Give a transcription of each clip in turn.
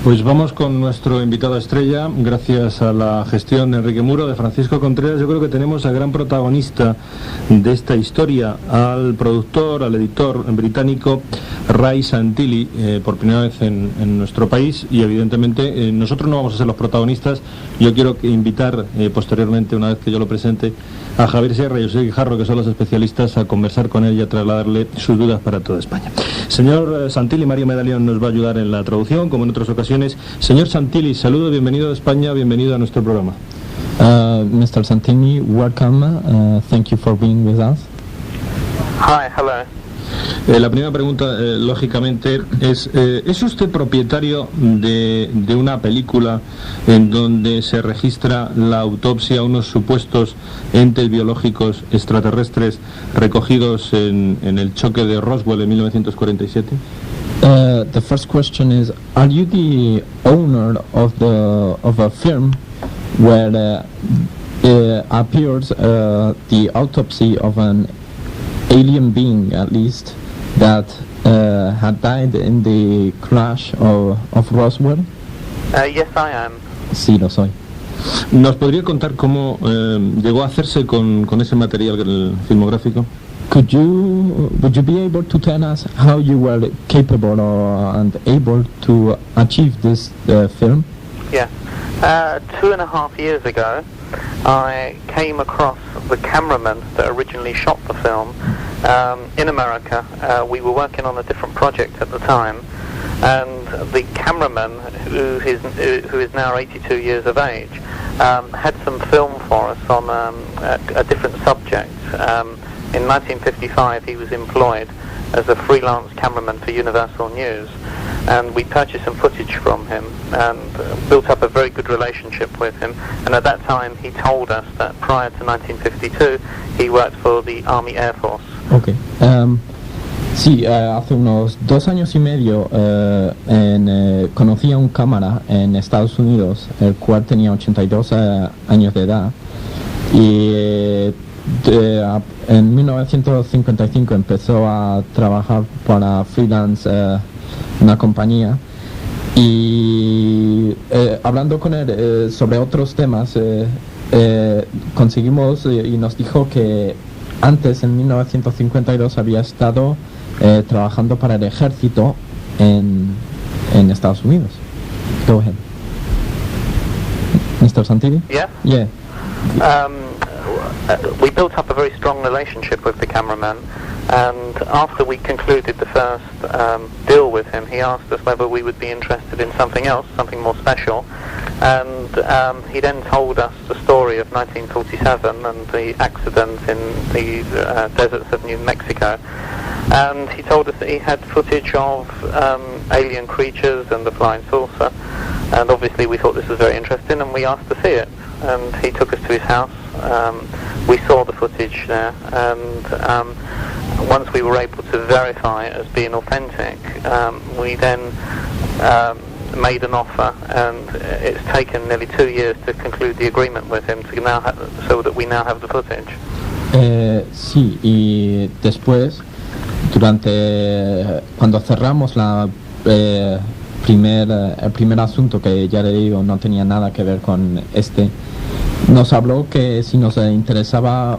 Pues vamos con nuestro invitado estrella. Gracias a la gestión de Enrique Muro, de Francisco Contreras, yo creo que tenemos al gran protagonista de esta historia, al productor, al editor británico Ray Santilli, por primera vez en nuestro país, y evidentemente nosotros no vamos a ser los protagonistas. Yo quiero invitar posteriormente, una vez que yo lo presente, a Javier Sierra y José Guijarro, que son los especialistas, a conversar con él y a trasladarle sus dudas para toda España. Señor Santilli, Mario Medalión nos va a ayudar en la traducción, como en otras ocasiones. Señor Santilli, saludo, bienvenido a España, bienvenido a nuestro programa. Mr. Santilli, welcome. Thank you for being with us. Hi, hello. La primera pregunta, lógicamente, ¿es usted propietario de una película en donde se registra la autopsia a unos supuestos entes biológicos extraterrestres recogidos en el choque de Roswell en 1947? The first question is, are you the owner of a film where appears the autopsy of an alien being, at least, that had died in the crash of Roswell? Yes, I am. Sí, lo soy. ¿Nos podría contar cómo llegó a hacerse con ese material filmográfico? Would you be able to tell us how you were capable and able to achieve this film? Yeah. 2.5 years ago, I came across the cameraman that originally shot the film in America. We were working on a different project at the time, and the cameraman, who is now 82 years of age, had some film for us on a different subject. In 1955, he was employed as a freelance cameraman for Universal News, and we purchased some footage from him and built up a very good relationship with him. And at that time, he told us that prior to 1952, he worked for the Army Air Force. Okay. Sí, hace unos 2 años y medio conocí a un cámara en Estados Unidos, el cual tenía 82 años de edad, y en 1955 empezó a trabajar para freelance, una compañía, y hablando con él sobre otros temas, conseguimos y nos dijo que antes, en 1952, había estado trabajando para el ejército en Estados Unidos. Go ahead. Mr. Santilli? Yeah? Yeah. We built up a very strong relationship with the cameraman, and after we concluded the first deal with him, he asked us whether we would be interested in something else, something more special, and he then told us the story of 1947 and the accident in the deserts of New Mexico, and he told us that he had footage of alien creatures and the flying saucer, and obviously we thought this was very interesting, and we asked to see it, and he took us to his house. We saw the footage there, and once we were able to verify it as being authentic, we then made an offer, and it's taken nearly 2 years to conclude the agreement with him to now so that we now have the footage. Sí, y después, cuando cerramos el primer asunto, que ya le digo no tenía nada que ver con nos habló que si nos interesaba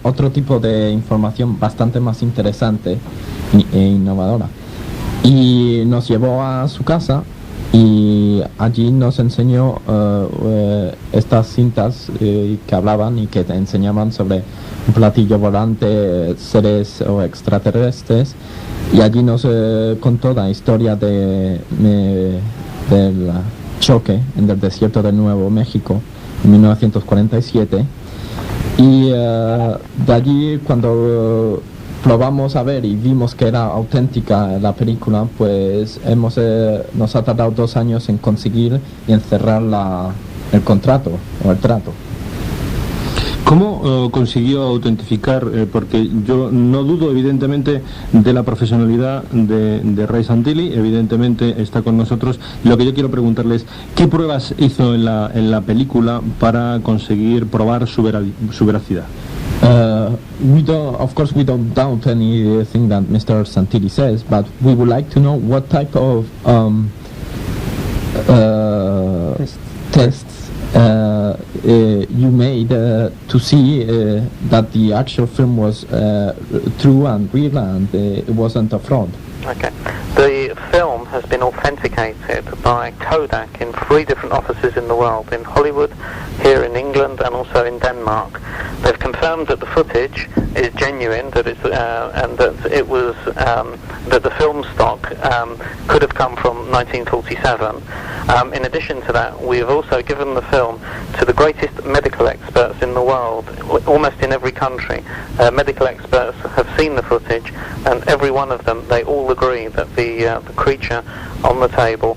otro tipo de información bastante más interesante e innovadora, y nos llevó a su casa y allí nos enseñó estas cintas que hablaban y que te enseñaban sobre un platillo volante, seres o extraterrestres, y allí nos contó la historia del choque en el desierto de Nuevo México en 1947, y de allí, cuando probamos a ver y vimos que era auténtica la película, pues nos ha tardado 2 años en conseguir y en cerrar el contrato o el trato. ¿Cómo consiguió autentificar? Porque yo no dudo evidentemente de la profesionalidad de Ray Santilli, evidentemente está con nosotros. Lo que yo quiero preguntarle es, ¿qué pruebas hizo en la película para conseguir probar su veracidad? we don't doubt anything that Mr. Santilli says, but we would like to know what type of tests you made to see that the actual film was true and real and it wasn't a fraud. Okay. The film has been authenticated by Kodak in 3 different offices in the world, in Hollywood, here in England, and also in Denmark. They've confirmed that the footage is genuine, that it's and that it was that the film stock could have come from 1947. In addition to that, we have also given the film to the greatest medical experts in the world, almost in every country. Medical experts have seen the footage, and every one of them, they all agree that the creature on the table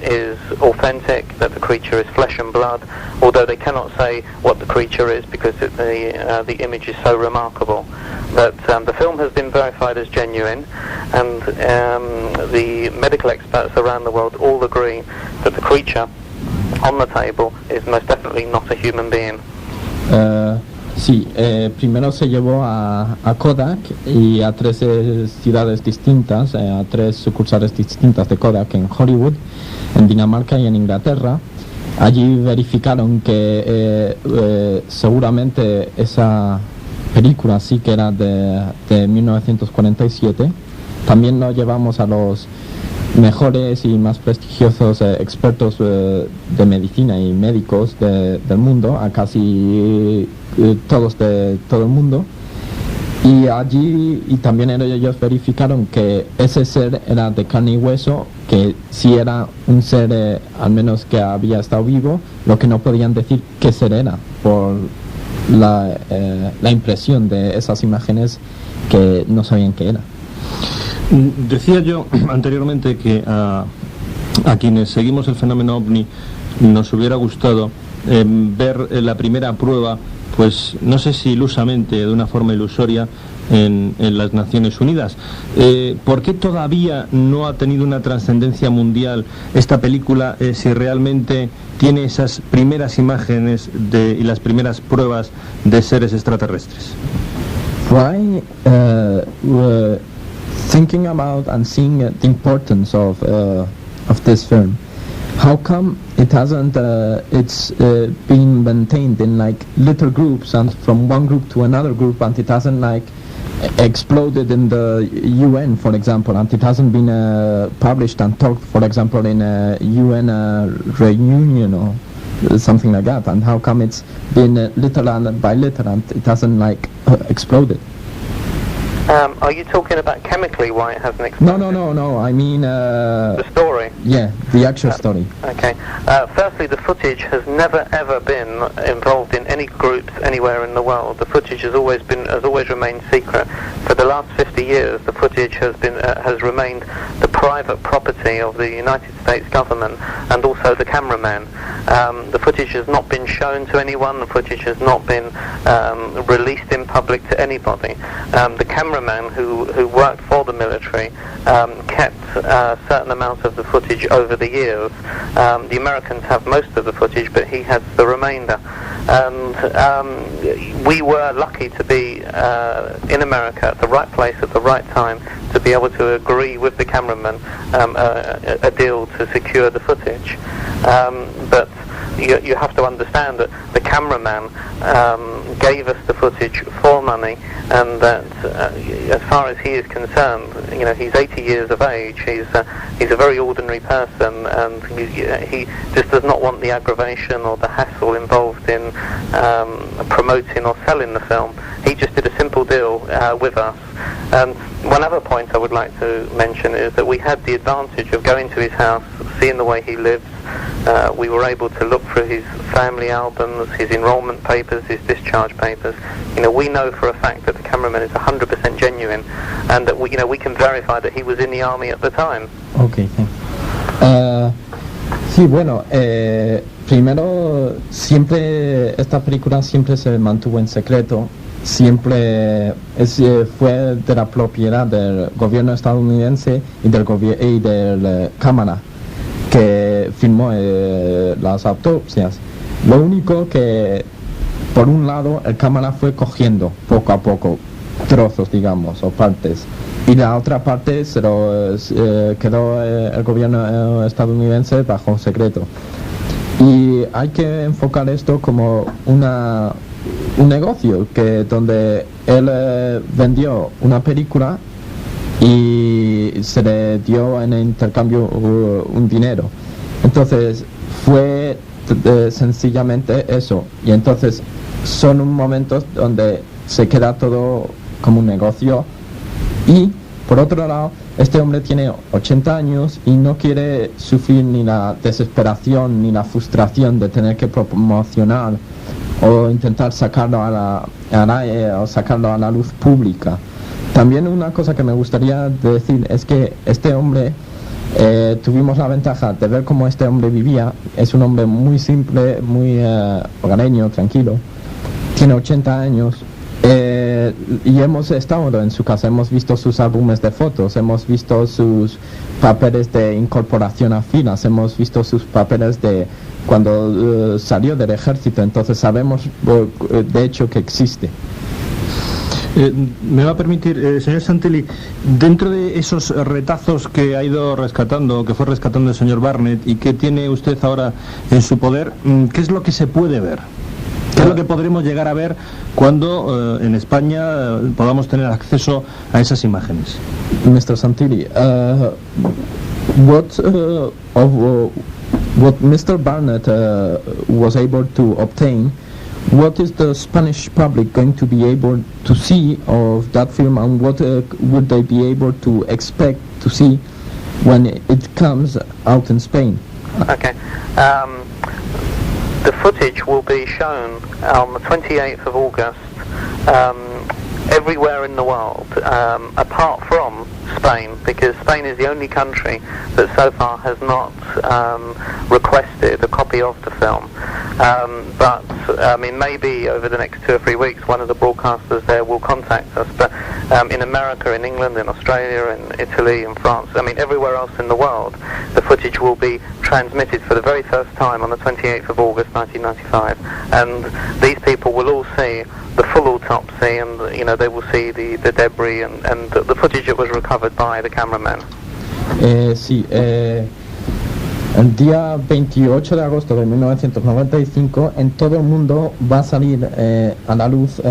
is authentic, that the creature is flesh and blood, although they cannot say what the creature is because the image is so remarkable. But the film has been verified as genuine, and the medical experts around the world all agree that the creature on the table is most definitely not a human being. Sí, primero se llevó a Kodak y a 3 ciudades distintas, a 3 sucursales distintas de Kodak en Hollywood, en Dinamarca y en Inglaterra. Allí verificaron que seguramente esa película sí que era de 1947. También nos llevamos a los mejores y más prestigiosos expertos de medicina y médicos del mundo, a casi todos de todo el mundo, y allí también ellos verificaron que ese ser era de carne y hueso, que si era un ser al menos que había estado vivo, lo que no podían decir qué ser era por la impresión de esas imágenes que no sabían qué era. Decía yo anteriormente que a quienes seguimos el fenómeno OVNI nos hubiera gustado ver la primera prueba, pues no sé si ilusamente, de una forma ilusoria, en las Naciones Unidas. ¿Por qué todavía no ha tenido una trascendencia mundial esta película si realmente tiene esas primeras imágenes y las primeras pruebas de seres extraterrestres? Why, thinking about and seeing the importance of this film, how come it hasn't it's been maintained in like little groups and from one group to another group, and it hasn't like exploded in the UN, for example, and it hasn't been published and talked, for example, in a UN reunion or something like that? And how come it's been little and by little and it hasn't like exploded? Are you talking about chemically why it hasn't exploded? No. I mean the story. Yeah, the actual story. Okay. Firstly, the footage has never ever been involved in any groups anywhere in the world. The footage has always remained secret. For the last 50 years, the footage has remained the private property of the United States government and also the cameraman. The footage has not been shown to anyone. The footage has not been released in public to anybody. The cameraman who worked for the military kept a certain amount of the footage over the years. The Americans have most of the footage, but he has the remainder. And we were lucky to be in America at the right place at the right time to be able to agree with the cameraman a deal to secure the footage. But you have to understand that the cameraman gave us the footage for money, and that as far as he is concerned, you know, he's 80 years of age, he's a very ordinary person, and he just does not want the aggravation or the hassle involved in promoting or selling the film. He just did a simple deal with us. And one other point I would like to mention is that we had the advantage of going to his house, seeing the way he lives. We were able to look through his family albums, his enrollment papers, his discharge papers. You know, we know for a fact that the cameraman is 100% genuine, and that we can verify that he was in the army at the time. Okay, thanks. Sí, bueno, primero, siempre esta película siempre se mantuvo en secreto. Siempre fue de la propiedad del gobierno estadounidense y del cámara que filmó las autopsias. Lo único que por un lado el cámara fue cogiendo poco a poco trozos, digamos, o partes, y la otra parte se lo quedó el gobierno estadounidense bajo secreto. Y hay que enfocar esto como un negocio donde él vendió una película y se le dio en intercambio un dinero. Entonces fue sencillamente eso, y entonces son momentos donde se queda todo como un negocio. Y por otro lado, este hombre tiene 80 años y no quiere sufrir ni la desesperación ni la frustración de tener que promocionar o intentar sacarlo a la luz pública. También una cosa que me gustaría decir es que este hombre, tuvimos la ventaja de ver cómo este hombre vivía. Es un hombre muy simple, muy hogareño, tranquilo. Tiene 80 años. Y hemos estado en su casa, hemos visto sus álbumes de fotos, hemos visto sus papeles de incorporación a filas, hemos visto sus papeles de cuando salió del ejército. Entonces sabemos de hecho que existe. Me va a permitir, señor Santilli, dentro de esos retazos que ha ido rescatando, que fue rescatando el señor Barnett y que tiene usted ahora en su poder, ¿qué es lo que se puede ver? ¿Qué es lo que podremos llegar a ver cuando en España podamos tener acceso a esas imágenes? Mr. Santilli, what Mr. Barnett was able to obtain, what is the Spanish public going to be able to see of that film, and what would they be able to expect to see when it comes out in Spain? Okay. The footage will be shown on the 28th of August everywhere in the world, apart from Spain, because Spain is the only country that so far has not requested a copy of the film. But I mean, maybe over the next 2 or 3 weeks one of the broadcasters there will contact us. But in America, in England, in Australia, in Italy, in France, I mean everywhere else in the world, the footage will be transmitted for the very first time on the 28th of August 1995, and these people will all see the full autopsy, and they will see the debris and the footage that was recovered by the cameraman. Sí, el día 28 de agosto de 1995 en todo el mundo va a salir a la luz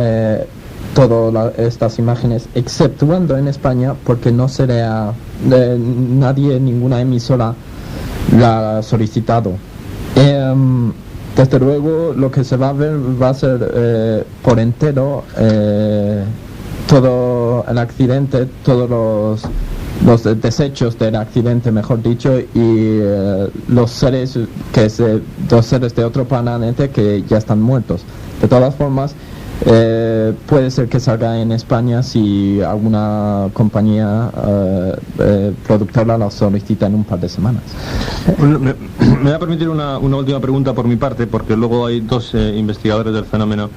todas estas imágenes, exceptuando en España, porque no se le ha nadie, ninguna emisora la ha solicitado. Desde luego lo que se va a ver va a ser por entero todo el accidente, todos los desechos del accidente, mejor dicho, y los seres dos seres de otro planeta que ya están muertos. De todas formas, puede ser que salga en España si alguna compañía productora lo solicita en un par de semanas. Me va a permitir una última pregunta por mi parte, porque luego hay dos investigadores del fenómeno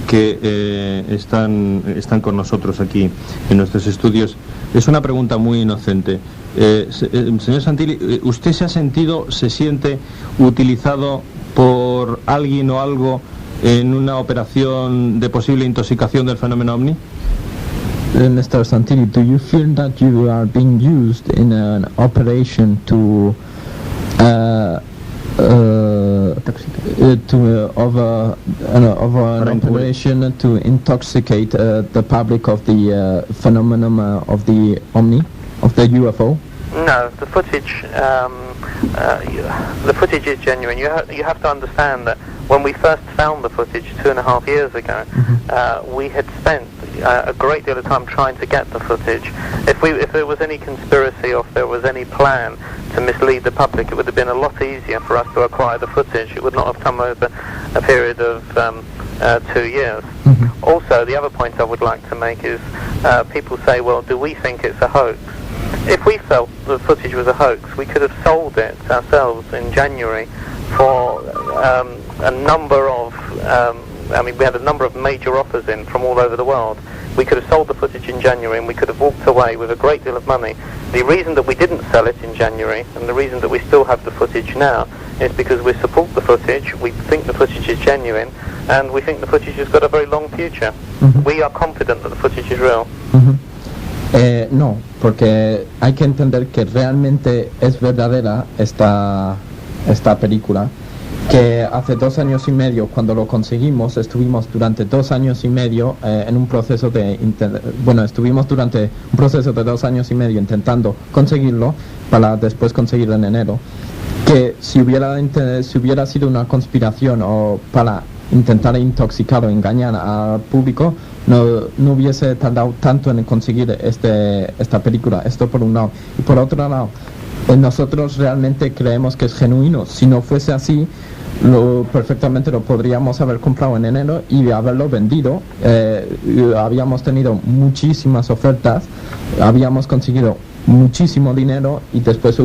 que están con nosotros aquí en nuestros estudios. Es una pregunta muy inocente. Señor Santilli, ¿usted se siente utilizado por alguien o algo en una operación de posible intoxicación del fenómeno OVNI? Mr. Santilli, do you feel that you are being used in an operation to operation to intoxicate the public of the phenomenon of the OVNI, of the UFO? No, the footage is genuine. You have to understand that when we first found the footage 2.5 years ago, we had spent a great deal of time trying to get the footage. If there was any conspiracy or if there was any plan to mislead the public, it would have been a lot easier for us to acquire the footage. It would not have come over a period of 2 years. Also, the other point I would like to make is people say, well, do we think it's a hoax? If we felt the footage was a hoax, we could have sold it ourselves in January for a number of, we had a number of major offers in from all over the world. We could have sold the footage in January and we could have walked away with a great deal of money. The reason that we didn't sell it in January, and the reason that we still have the footage now, is because we support the footage, we think the footage is genuine, and we think the footage has got a very long future. We are confident that the footage is real. No, porque hay que entender que realmente es verdadera esta película, que hace 2 años y medio, cuando lo conseguimos, estuvimos durante 2 años y medio en un proceso estuvimos durante un proceso de 2 años y medio intentando conseguirlo, para después conseguirlo en enero, que si hubiera sido una conspiración o para intentar intoxicar o engañar al público, no hubiese tardado tanto en conseguir esta película. Esto por un lado. Y por otro lado, nosotros realmente creemos que es genuino. Si no fuese así, perfectamente lo podríamos haber comprado en enero y haberlo vendido. Habíamos tenido muchísimas ofertas, habíamos conseguido muchísimo dinero y después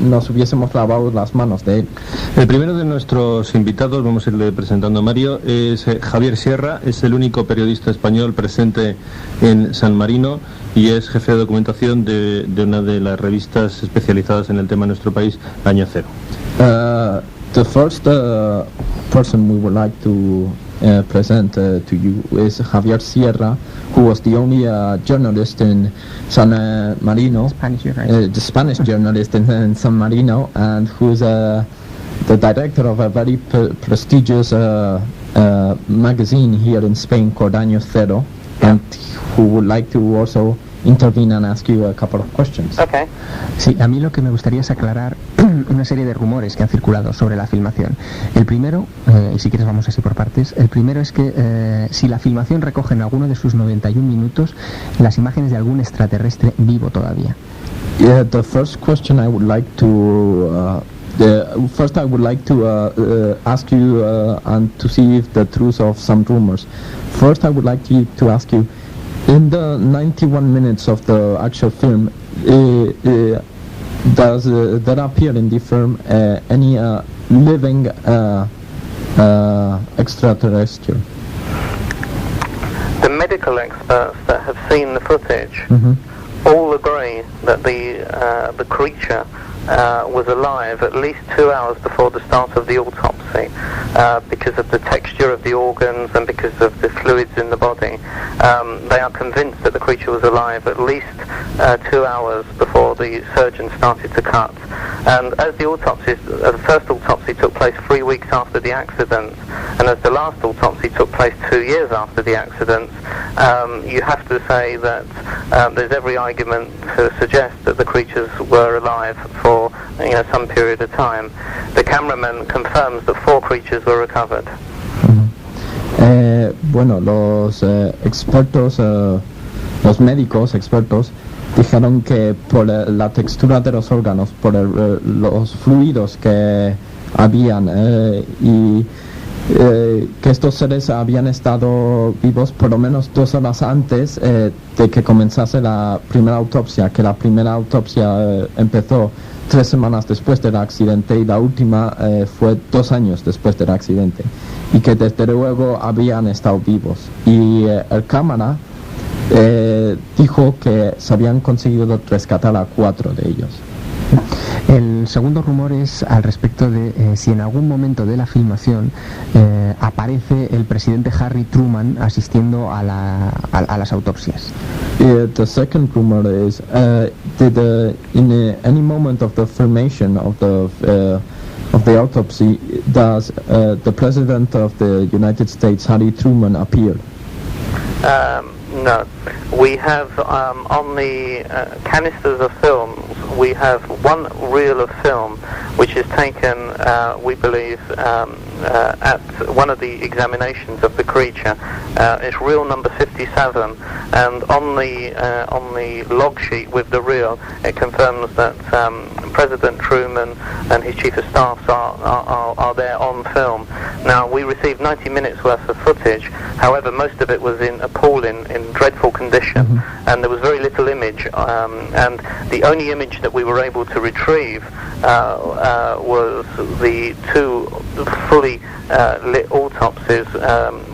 nos hubiésemos lavado las manos de él. El primero de nuestros invitados, vamos a irle presentando a Mario, es Javier Sierra, es el único periodista español presente en San Marino y es jefe de documentación de una de las revistas especializadas en el tema en nuestro país, Año Cero. The first person we would like to present to you is Javier Sierra, who was the only journalist in San Marino, the Spanish journalist in San Marino, and who's the director of a very prestigious magazine here in Spain called Año Cero, and who would like to also intervene and ask you a couple of questions. Okay. Sí, a mí lo que me gustaría es aclarar una serie de rumores que han circulado sobre la filmación. El primero, y si quieres vamos así por partes, el primero es que si la filmación recoge en alguno de sus 91 minutos las imágenes de algún extraterrestre vivo todavía. Yeah, the first question I would like to first I would like to ask you and to see if the truth of some rumors. First I would like to ask you, in the 91 minutes of the actual film, does there appear in the film any living extraterrestrial? The medical experts that have seen the footage all agree that the creature was alive at least 2 hours before the start of the autopsy, because of the texture of the organs and because of the fluids in the body. They are convinced that the creature was alive at least 2 hours before the surgeon started to cut. And as the first autopsy took place 3 weeks after the accident, and as the last autopsy took place 2 years after the accident, you have to say that there's every argument to suggest that the creatures were alive for some period of time. The cameraman confirms that 4 creatures were recovered. Bueno, los expertos, los médicos expertos dijeron que por la textura de los órganos, por los fluidos que habían y que estos seres habían estado vivos por lo menos 2 horas antes de que comenzase la primera autopsia, que la primera autopsia empezó 3 semanas después del accidente y la última fue 2 años después del accidente, y que desde luego habían estado vivos. Y el cámara dijo que se habían conseguido rescatar a 4 de ellos. El segundo rumor es al respecto de si en algún momento de la filmación aparece el presidente Harry Truman asistiendo a las autopsias. The second rumor is did in any moment of the filmation of the autopsy does the president of the United States, Harry Truman, appear? No. We have on the canisters of films, we have 1 reel of film which is taken, we believe, at one of the examinations of the creature. It's reel number 57, and on the log sheet with the reel, it confirms that President Truman and his chief of staff are there on film. Now, we received 90 minutes worth of footage. However, most of it was in appalling, in dreadful condition, and there was very little image. And the only image that we were able to retrieve was the 2 fully lit autopsies,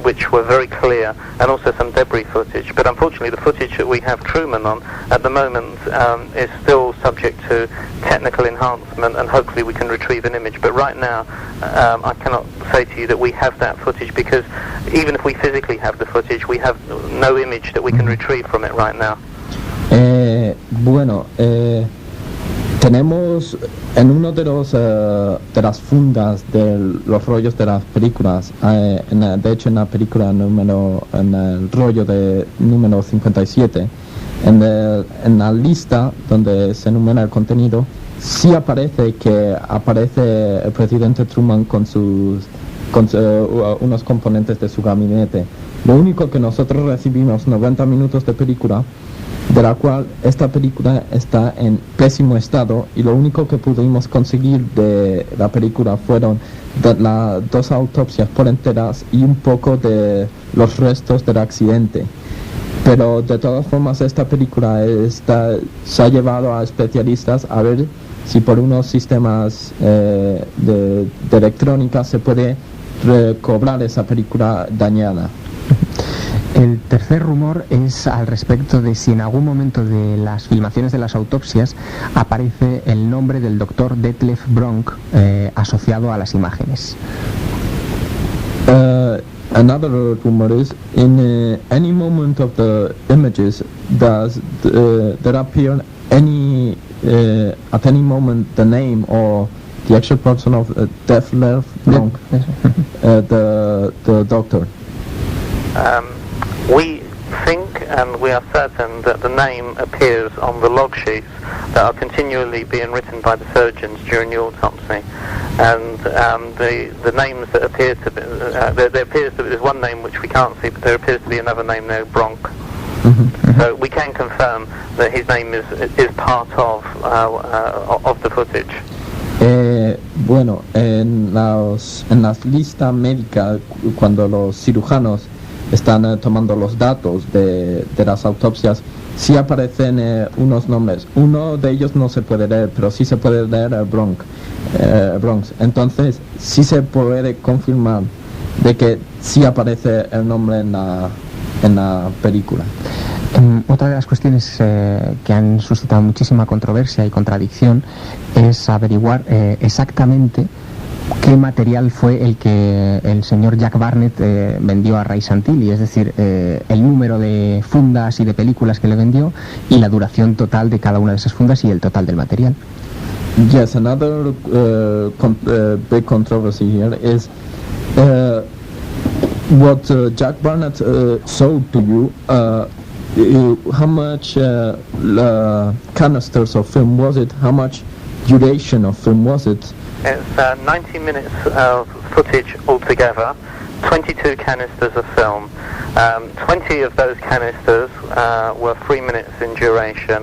which were very clear, and also some debris footage. But unfortunately, the footage that we have Truman on at the moment is still subject to technical enhancement, and hopefully we can retrieve an image. But right now, I cannot say to you that we have that footage, because even if we physically have the footage, we have no image that we can retrieve from it right now. Tenemos en uno de las fundas de los rollos de las películas, de hecho en la película en el rollo de número 57, en la lista donde se enumera el contenido, sí aparece el presidente Truman con unos componentes de su gabinete. Lo único que nosotros recibimos 90 minutos de película, de la cual esta película está en pésimo estado, y lo único que pudimos conseguir de la película fueron las 2 autopsias por enteras y un poco de los restos del accidente. Pero de todas formas esta película se ha llevado a especialistas a ver si por unos sistemas de electrónica se puede recobrar esa película dañada. El tercer rumor es al respecto de si en algún momento de las filmaciones de las autopsias aparece el nombre del doctor Detlef Bronk asociado a las imágenes. Another rumor is in any moment of the images does there appear any at any moment the name or the actual person of Detlef Bronk, the doctor. We think and we are certain that the name appears on the log sheets that are continually being written by the surgeons during the autopsy, and the names that appear to be there appears to be, there's one name which we can't see, but there appears to be another name there, Bronk. So we can confirm that his name is part of the footage. En las listas médicas, cuando los cirujanos están tomando los datos de las autopsias, sí aparecen unos nombres. Uno de ellos no se puede leer, pero sí se puede leer Bronx. Entonces sí se puede confirmar de que sí aparece el nombre en la película. Otra de las cuestiones que han suscitado muchísima controversia y contradicción es averiguar exactamente qué material fue el que el señor Jack Barnett vendió a Ray Santilli, es decir, el número de fundas y de películas que le vendió y la duración total de cada una de esas fundas y el total del material. Yes, another big controversy here is what Jack Barnett sold to you. How much canisters of film was it? How much duration of film was it? It's 90 minutes of footage altogether, 22 canisters of film. 20 of those canisters were 3 minutes in duration.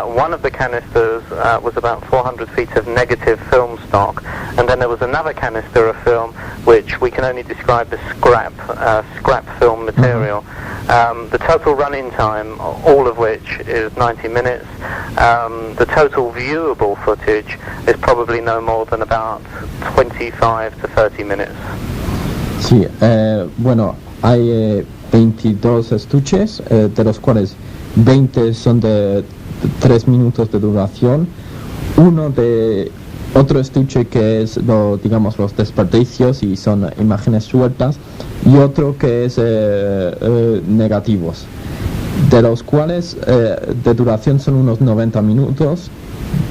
One of the canisters was about 400 feet of negative film stock, and then there was another canister of film which we can only describe as scrap film material. The total running time, all of which is 90 minutes. The total viewable footage is probably no more than about 25 to 30 minutes. Sí, hay 22 estuches, de los cuales 20 son de 3 minutos de duración. Otro estuche que es los desperdicios y son imágenes sueltas, y otro que es negativos, de los cuales de duración son unos 90 minutos,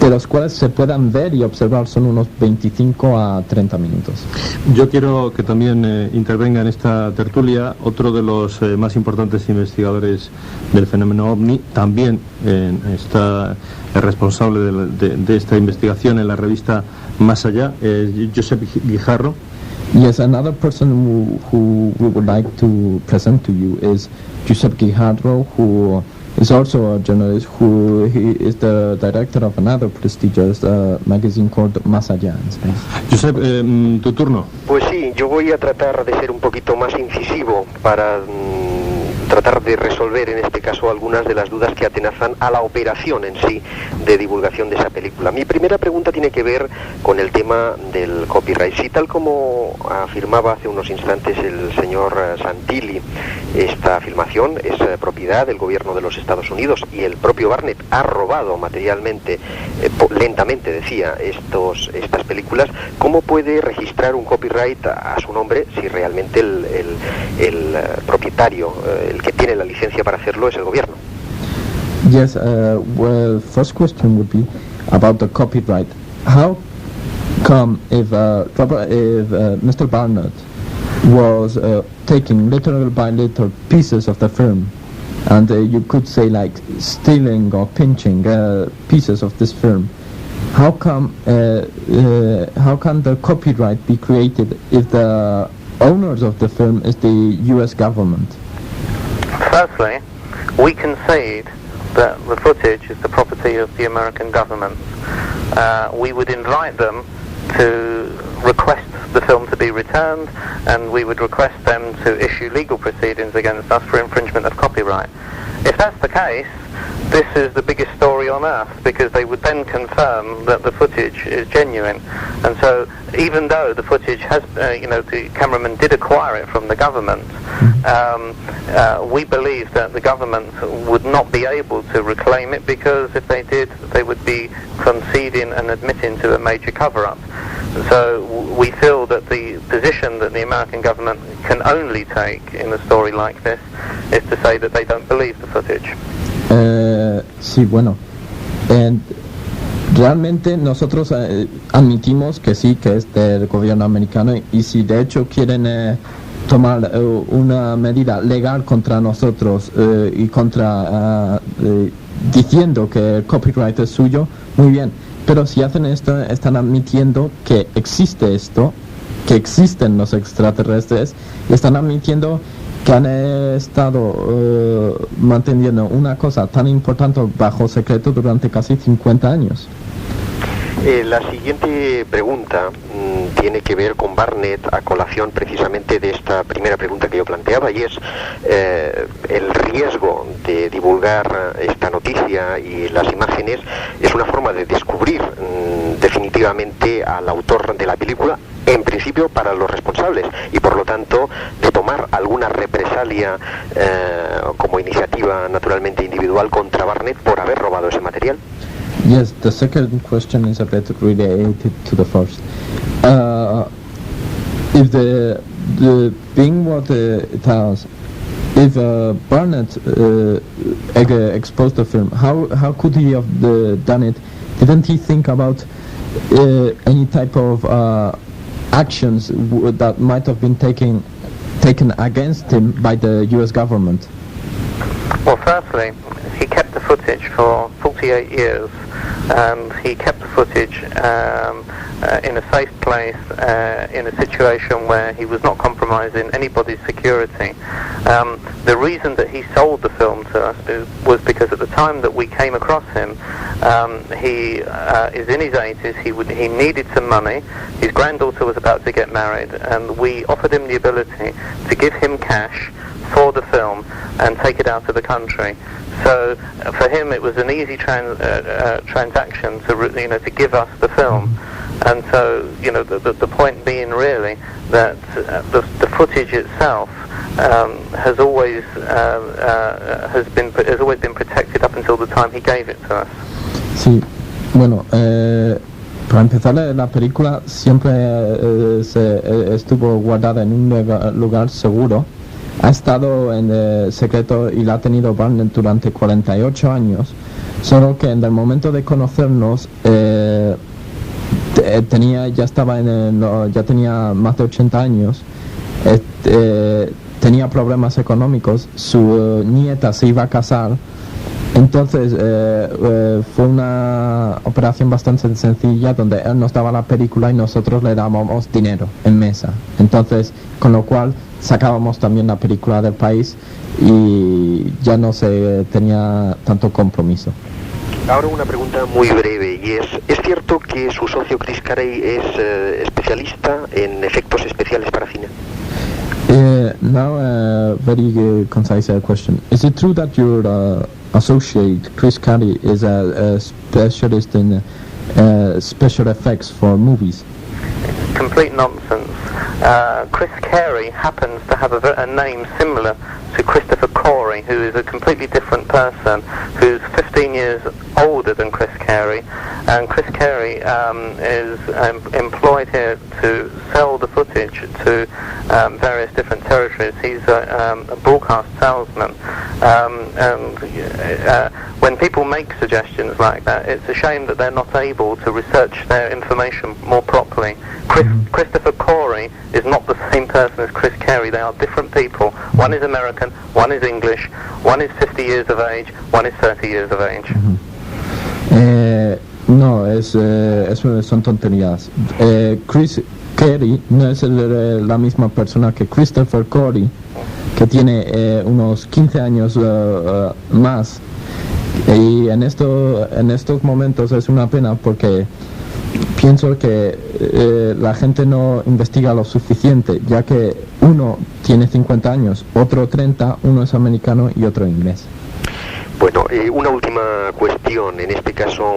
de los cuales se puedan ver y observar son unos 25 a 30 minutos. Yo quiero que también intervenga en esta tertulia otro de los más importantes investigadores del fenómeno OVNI, también está el responsable de esta investigación en la revista Más Allá, Josep Guijarro. Yes, another person who we would like to present to you is Josep Guijarro, who is also a journalist, he is the director of another prestigious magazine called Más Allá in Spain. Josep, tu turno. Pues sí, yo voy a tratar de ser un poquito más incisivo para tratar de resolver en este caso algunas de las dudas que atenazan a la operación en sí de divulgación de esa película. Mi primera pregunta tiene que ver con el tema del copyright. Si tal como afirmaba hace unos instantes el señor Santilli, esta filmación es propiedad del gobierno de los Estados Unidos y el propio Barnett ha robado materialmente, lentamente decía, estas películas, ¿cómo puede registrar un copyright a su nombre si realmente el propietario, el que tiene la licencia para hacerlo, es el gobierno? Yes, well, first question would be about the copyright. How come if Mr. Barnett was taking little by little pieces of the film, and you could say like stealing or pinching pieces of this film, how can the copyright be created if the owners of the film is the U.S. government? Firstly, we concede that the footage is the property of the American government. We would invite them to request the film to be returned, and we would request them to issue legal proceedings against us for infringement of copyright. If that's the case, this is the biggest story on earth, because they would then confirm that the footage is genuine. And so, even though the footage has, the cameraman did acquire it from the government, we believe that the government would not be able to reclaim it, because if they did, they would be conceding and admitting to a major cover-up. So we feel that the position that the American government can only take in a story like this is to say that they don't believe the footage. Sí, bueno, realmente nosotros admitimos que sí, que es del gobierno americano, y si de hecho quieren tomar una medida legal contra nosotros y contra diciendo que el copyright es suyo, muy bien, pero si hacen esto están admitiendo que existe esto, que existen los extraterrestres, y están admitiendo que han estado manteniendo una cosa tan importante bajo secreto durante casi 50 años. La siguiente pregunta tiene que ver con Barnett, a colación precisamente de esta primera pregunta que yo planteaba, y es el riesgo de divulgar esta noticia y las imágenes es una forma de descubrir definitivamente al autor de la película, en principio para los responsables, y por lo tanto de tomar alguna represalia como iniciativa naturalmente individual contra Barnett por haber robado ese material. Yes, the second question is a bit related to the first. If the being what it has, if Barnett exposed the film, how could he have done it? Didn't he think about any type of actions that might have been taken against him by the U.S. government? Well, firstly, he kept the footage for 48 years, and he kept the footage in a safe place, in a situation where he was not compromising anybody's security. The reason that he sold the film to us was because at the time that we came across him, he is in his 80s, he needed some money, his granddaughter was about to get married, and we offered him the ability to give him cash for the film and take it out of the country. So for him it was an easy transaction to give us the film. And so the point being really that the footage itself has always been protected up until the time he gave it to us. Sí, bueno, para empezar, la película siempre estuvo guardada en un lugar seguro. Ha estado en secreto y la ha tenido Barnett durante 48 años, solo que en el momento de conocernos ya tenía más de 80 años, tenía problemas económicos, su nieta se iba a casar, entonces fue una operación bastante sencilla donde él nos daba la película y nosotros le dábamos dinero en mesa, entonces con lo cual sacábamos también la película del país y ya no se tenía tanto compromiso. Ahora una pregunta muy breve, y ¿es cierto que su socio Chris Carey es especialista en efectos especiales para cine? Now a very concise question. Is it true that your associate, Chris Carey, is a specialist in special effects for movies? Complete nonsense. Chris Carey happens to have a name similar to Christopher Corey, who is a completely different person, who's 15 years older than Chris Carey, and Chris Carey is employed here to sell the footage to various different territories. He's a broadcast salesman, and when people make suggestions like that, it's a shame that they're not able to research their information more properly. Christopher Corey is not the same person as Chris Carey. They are different people. One is American, one is English, one is 50 years of age, one is 30 years of age. No, son tonterías. Chris Carey no es la misma persona que Christopher Corey, que tiene unos 15 años más. Y en estos momentos es una pena porque pienso que la gente no investiga lo suficiente, ya que uno tiene 50 años, otro 30, uno es americano y otro inglés. Bueno, una última cuestión. En este caso,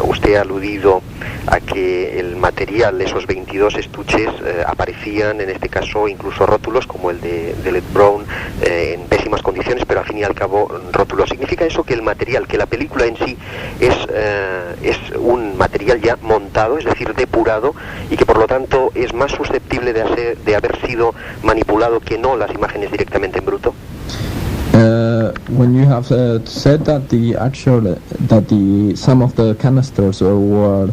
usted ha aludido a que el material, esos 22 estuches, aparecían, en este caso, incluso rótulos, como el de Led Brown, en pésimas condiciones, pero al fin y al cabo, rótulos. ¿Significa eso que el material, que la película en sí es un material ya montado, es decir, depurado, y que por lo tanto es más susceptible de haber sido manipulado que no las imágenes directamente en bruto? When you have said that some of the canisters were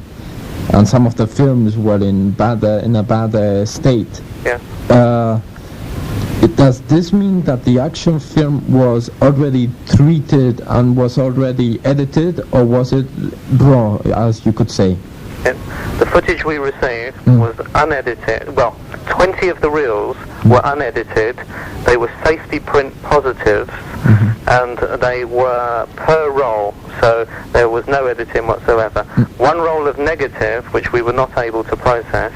and some of the films were in a bad state, Yeah. Does this mean that the action film was already treated and was already edited, or was it raw, as you could say? The footage we received was unedited. Well, 20 of the reels were unedited. They were safety print positives, and they were per roll, so there was no editing whatsoever. One roll of negative, which we were not able to process,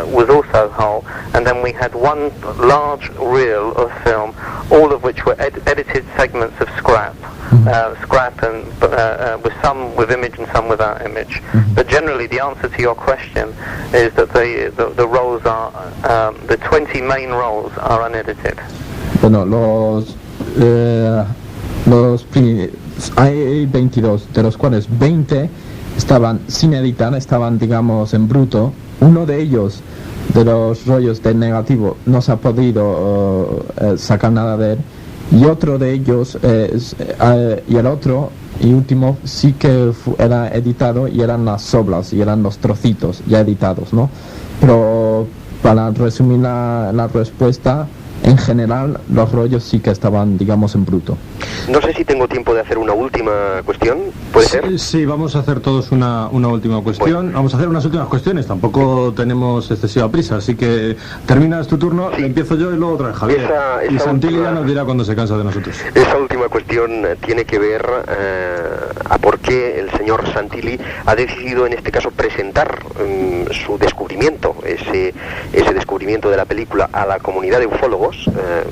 was also whole, and then we had one large reel of film, all of which were edited segments of scrap. And with some with image and some without image. But generally the answer to your question is that the rolls are, the 20 main rolls are unedited. Bueno, hay 22, de los cuales 20 estaban sin editar, estaban, digamos, en bruto. Uno de ellos, de los rollos de negativo, no se ha podido sacar nada de él. Y otro de ellos, y el otro y último, sí que era editado, y eran las sobras, y eran los trocitos ya editados, ¿no? Pero para resumir la respuesta, en general los rollos sí que estaban, digamos, en bruto. No sé si tengo tiempo de hacer una última cuestión, ¿puede ser? Sí, vamos a hacer todos una última cuestión. Bueno. Vamos a hacer unas últimas cuestiones, tampoco tenemos excesiva prisa, así que terminas tu turno, empiezo yo y luego otra vez Javier. Y Santilli ya nos dirá cuando se cansa de nosotros. Esa última cuestión tiene que ver a por qué el señor Santilli ha decidido en este caso presentar su descubrimiento, ese descubrimiento de la película a la comunidad de ufólogos,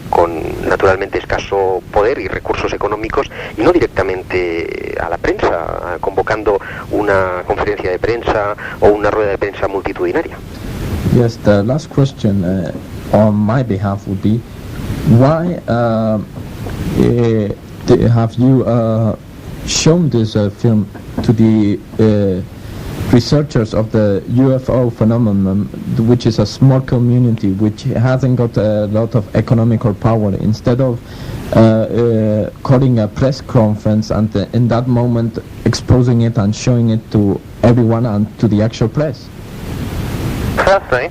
con naturalmente escaso poder y recursos económicos, y no directamente a la prensa, convocando una conferencia de prensa o una rueda de prensa multitudinaria. Yes, the last question on my behalf would be, why have you shown this film to the researchers of the UFO phenomenon, which is a small community which hasn't got a lot of economical power, instead of calling a press conference and in that moment exposing it and showing it to everyone and to the actual press? Firstly,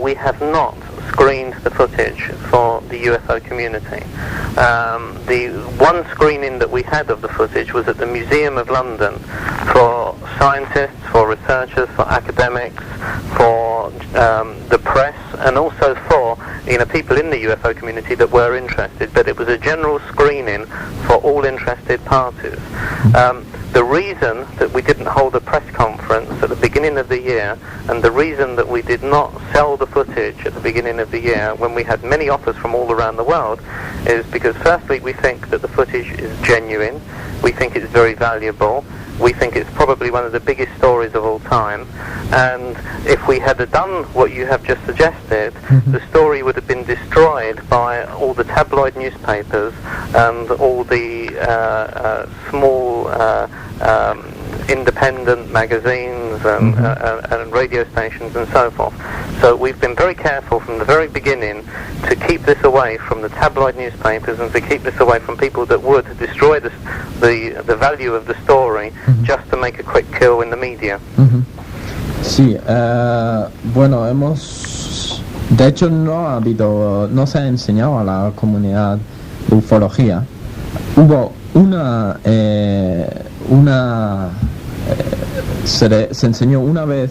we have not screened the footage for the UFO community. The one screening that we had of the footage was at the Museum of London for scientists, for researchers, for academics, for the press, and also for people in the UFO community that were interested. But it was a general screening for all interested parties. The reason that we didn't hold a press conference at the beginning of the year, and the reason that we did not sell the footage at the beginning of the year when we had many offers from all around the world, is because firstly we think that the footage is genuine, we think it's very valuable, we think it's probably one of the biggest stories of all time, and if we had done what you have just suggested, the story would have been destroyed by all the tabloid newspapers and all the small independent magazines and radio stations and so forth. So we've been very careful from the very beginning to keep this away from the tabloid newspapers and to keep this away from people that would destroy the value of the story just to make a quick kill in the media. Sí, bueno, de hecho no se ha enseñado a la comunidad de ufología. Hubo se enseñó una vez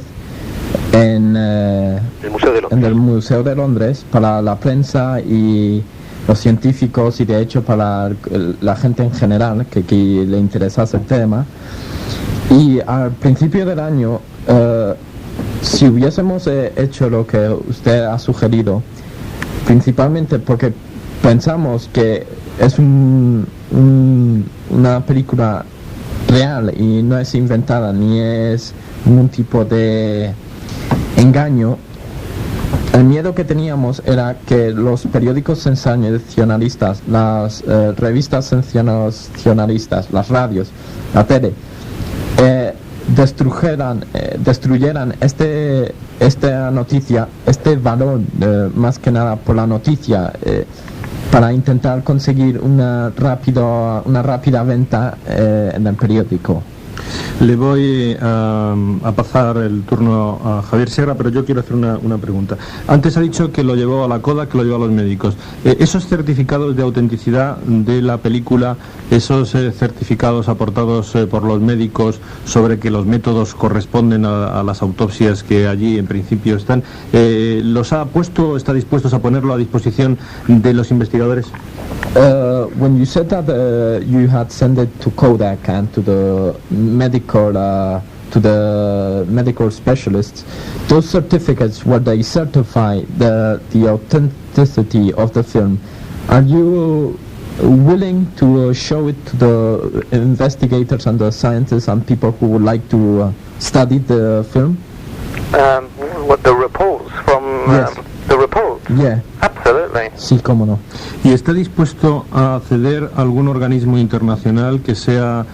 en el Museo de Londres para la prensa y los científicos, y de hecho para la gente en general que le interesase el tema. Y al principio del año, si hubiésemos hecho lo que usted ha sugerido, principalmente porque pensamos que es una película real y no es inventada ni es ningún tipo de engaño, el miedo que teníamos era que los periódicos sensacionalistas, las revistas sensacionalistas, las radios, la tele, destruyeran esta noticia, este valor, más que nada por la noticia, para intentar conseguir una rápida venta en el periódico. Le voy a pasar el turno a Javier Sierra, pero yo quiero hacer una pregunta. Antes ha dicho que lo llevó a la Kodak, que lo llevó a los médicos. ¿Esos certificados de autenticidad de la película, esos certificados aportados por los médicos sobre que los métodos corresponden a las autopsias que allí en principio están, los ha puesto, está dispuestos a ponerlo a disposición de los investigadores? When you said that you had sent it to Kodak and to the medical specialists, those certificates, where they certify the authenticity of the film, are you willing to show it to the investigators and the scientists and people who would like to study the film? What, the reports from Yes. the reports? Yeah. Absolutely. Sí, cómo no. ¿Y está dispuesto a acceder a algún organismo internacional que sea,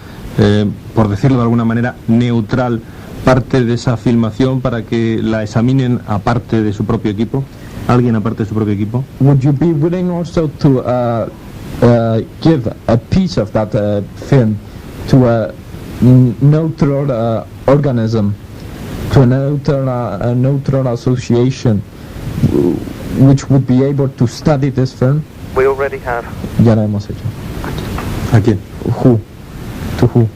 por decirlo de alguna manera, neutral, parte de esa filmación para que la examinen aparte de su propio equipo? ¿Alguien aparte de su propio equipo? Would you be willing also to give a piece of that film to a neutral organism, to a neutral association, which would be able to study this film? We already have. Ya lo hemos hecho. ¿A quién? Who? To who?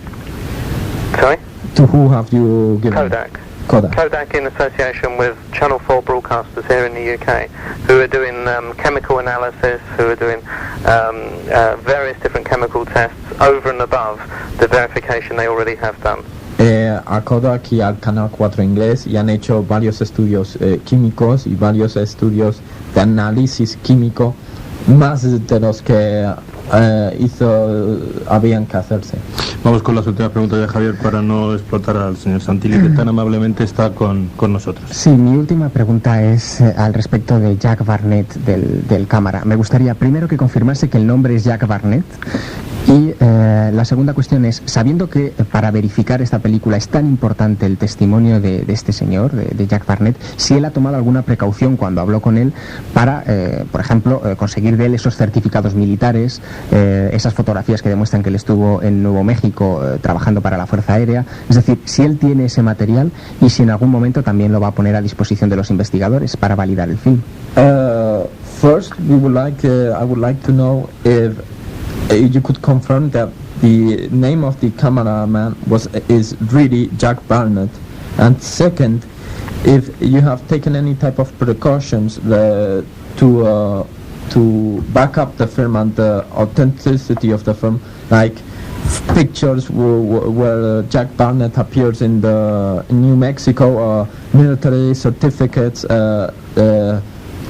Sorry? To who have you given? Kodak. Kodak. In association with Channel 4 broadcasters here in the UK, who are doing chemical analysis, who are doing various different chemical tests over and above the verification they already have done. A Kodak y al Canal 4 inglés, y han hecho varios estudios químicos y varios estudios de análisis químico, más de los que habían que hacerse. Vamos con las últimas preguntas de Javier para no explotar al señor Santilli, que tan amablemente está con nosotros. Sí, mi última pregunta es al respecto de Jack Barnett del cámara. Me gustaría primero que confirmase que el nombre es Jack Barnett. Y la segunda cuestión es, sabiendo que para verificar esta película es tan importante el testimonio de este señor, de Jack Barnett, si él ha tomado alguna precaución cuando habló con él para, por ejemplo, conseguir de él esos certificados militares, esas fotografías que demuestran que él estuvo en Nuevo México trabajando para la Fuerza Aérea, es decir, si él tiene ese material y si en algún momento también lo va a poner a disposición de los investigadores para validar el film. First, I would like to know if you could confirm that the name of the cameraman is really Jack Barnett, and second, if you have taken any type of precautions to back up the film and the authenticity of the film, like pictures where Jack Barnett appears in New Mexico, military certificates,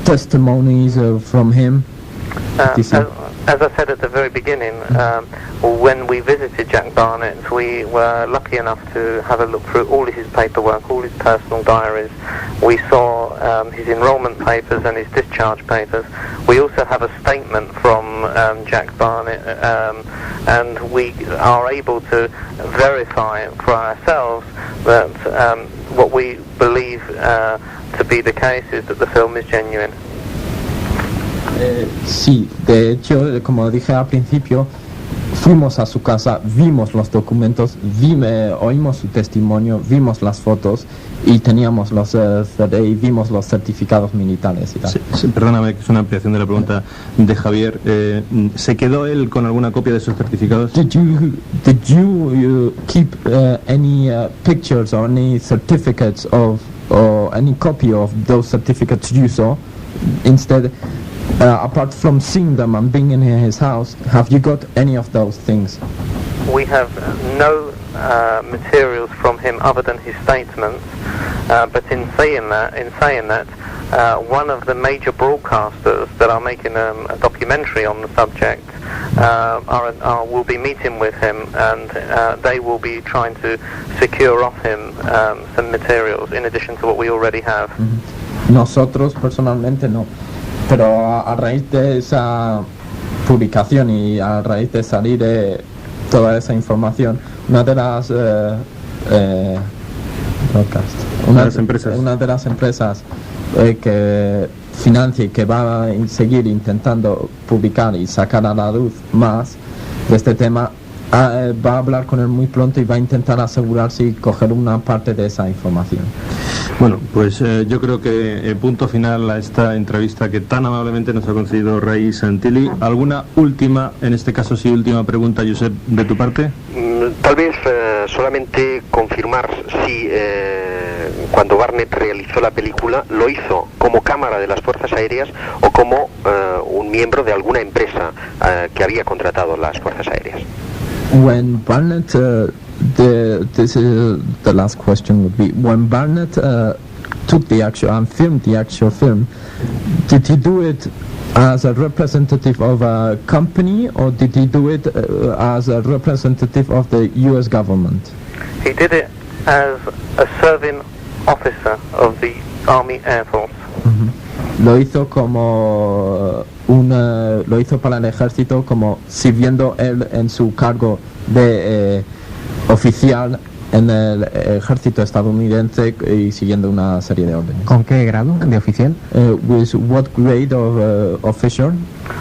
testimonies from him. As I said at the very beginning, when we visited Jack Barnett, we were lucky enough to have a look through all of his paperwork, all his personal diaries. We saw his enrollment papers and his discharge papers. We also have a statement from Jack Barnett, and we are able to verify for ourselves that what we believe to be the case is that the film is genuine. Sí, de hecho, como dije al principio, fuimos a su casa, vimos los documentos, oímos su testimonio, vimos las fotos y teníamos vimos los certificados militares y tal. Sí, perdóname, que es una ampliación de la pregunta de Javier. ¿Se quedó él con alguna copia de esos certificados? Did you keep any pictures or any certificates or any copy of those certificates you saw? Instead, apart from seeing them and being in his house, have you got any of those things? We have no materials from him other than his statements, but in saying that, one of the major broadcasters that are making a documentary on the subject will be meeting with him, and they will be trying to secure off him some materials in addition to what we already have. Nosotros personalmente no. Pero a raíz de esa publicación y a raíz de salir toda esa información, una de las empresas que financia y que va a seguir intentando publicar y sacar a la luz más de este tema, va a hablar con él muy pronto y va a intentar asegurarse y coger una parte de esa información. Bueno, pues yo creo que punto final a esta entrevista que tan amablemente nos ha concedido Ray Santilli. ¿Alguna última, en este caso sí, última pregunta, Josep, de tu parte? Tal vez solamente confirmar si cuando Barnett realizó la película lo hizo como cámara de las Fuerzas Aéreas o como un miembro de alguna empresa que había contratado las Fuerzas Aéreas. When Barnett, this is the last question would be, when Barnett took the actual and filmed the actual film, did he do it as a representative of a company or did he do it as a representative of the US government? He did it as a serving officer of the Army Air Force. Lo hizo como lo hizo para el ejército, como sirviendo él en su cargo de oficial en el ejército estadounidense y siguiendo una serie de órdenes. ¿Con qué grado de oficial? With what grade of officer?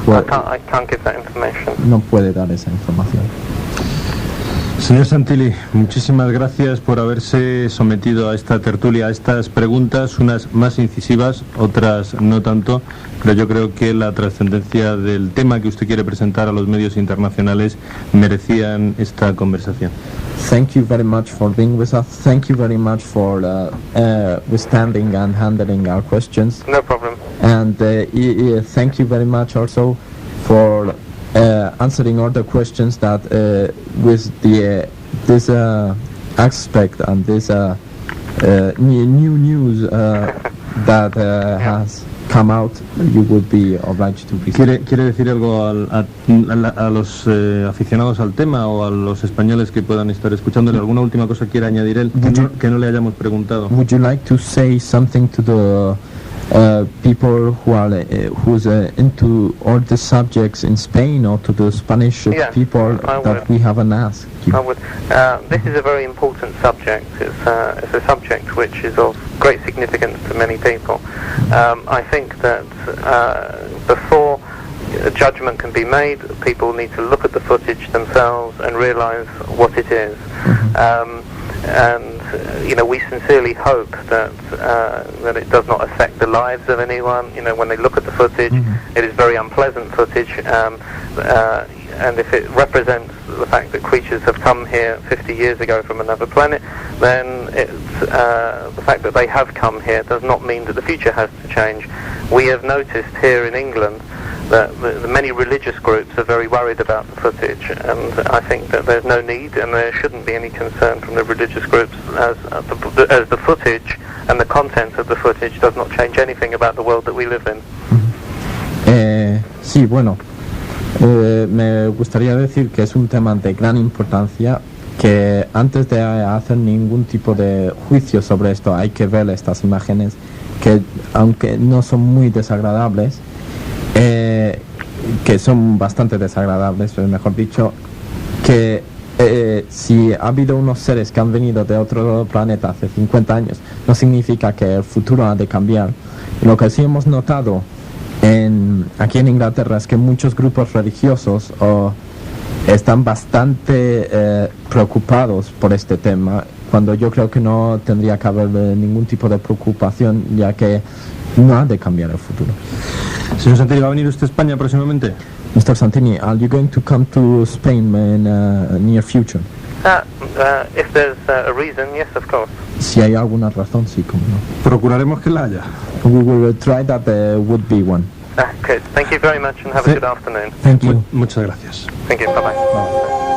I can't give that information. No puede dar esa información. Señor Santilli, muchísimas gracias por haberse sometido a esta tertulia, a estas preguntas, unas más incisivas, otras no tanto, pero yo creo que la trascendencia del tema que usted quiere presentar a los medios internacionales merecían esta conversación. Thank you very much for being with us. Thank you very much for withstanding and handling our questions. No problem. And thank you very much also for answering all the questions that with this aspect and this new news that has come out, you would be obliged to present. ¿Quiere decir algo a los aficionados al tema o a los españoles que puedan estar escuchándole? ¿Alguna última cosa quiere añadir él que no le hayamos preguntado? Would you like to say something to the people who are who's into all the subjects in Spain or to the Spanish people that we haven't asked you? I would. This is a very important subject. It's a subject which is of great significance to many people. I think that before a judgment can be made, people need to look at the footage themselves and realise what it is. and we sincerely hope that that it does not affect the lives of anyone. When they look at the footage, it is very unpleasant footage, and if it represents the fact that creatures have come here 50 years ago from another planet, then the fact that they have come here does not mean that the future has to change. We have noticed here in England that the many religious groups are very worried about the footage, and I think that there's no need and there shouldn't be any concern from the religious groups as the footage and the content of the footage does not change anything about the world that we live in. Sí, bueno, me gustaría decir que es un tema de gran importancia, que antes de hacer ningún tipo de juicio sobre esto hay que ver estas imágenes, que aunque no son muy desagradables, que son bastante desagradables, mejor dicho, que si ha habido unos seres que han venido de otro planeta hace 50 años, no significa que el futuro ha de cambiar. Lo que sí hemos notado aquí en Inglaterra es que muchos grupos religiosos están bastante preocupados por este tema, cuando yo creo que no tendría que haber ningún tipo de preocupación, ya que no ha de cambiar el futuro. Señor Santini, ¿va a venir usted a España próximamente? Mr. Santini, are you going to come to Spain in near future? If there's a reason, yes, of course. Si hay alguna razón, sí, como no. Procuraremos que la haya. We will try that there would be one. Good. Thank you very much and have a good afternoon. Thank you. Muchas gracias. Thank you. Bye-bye.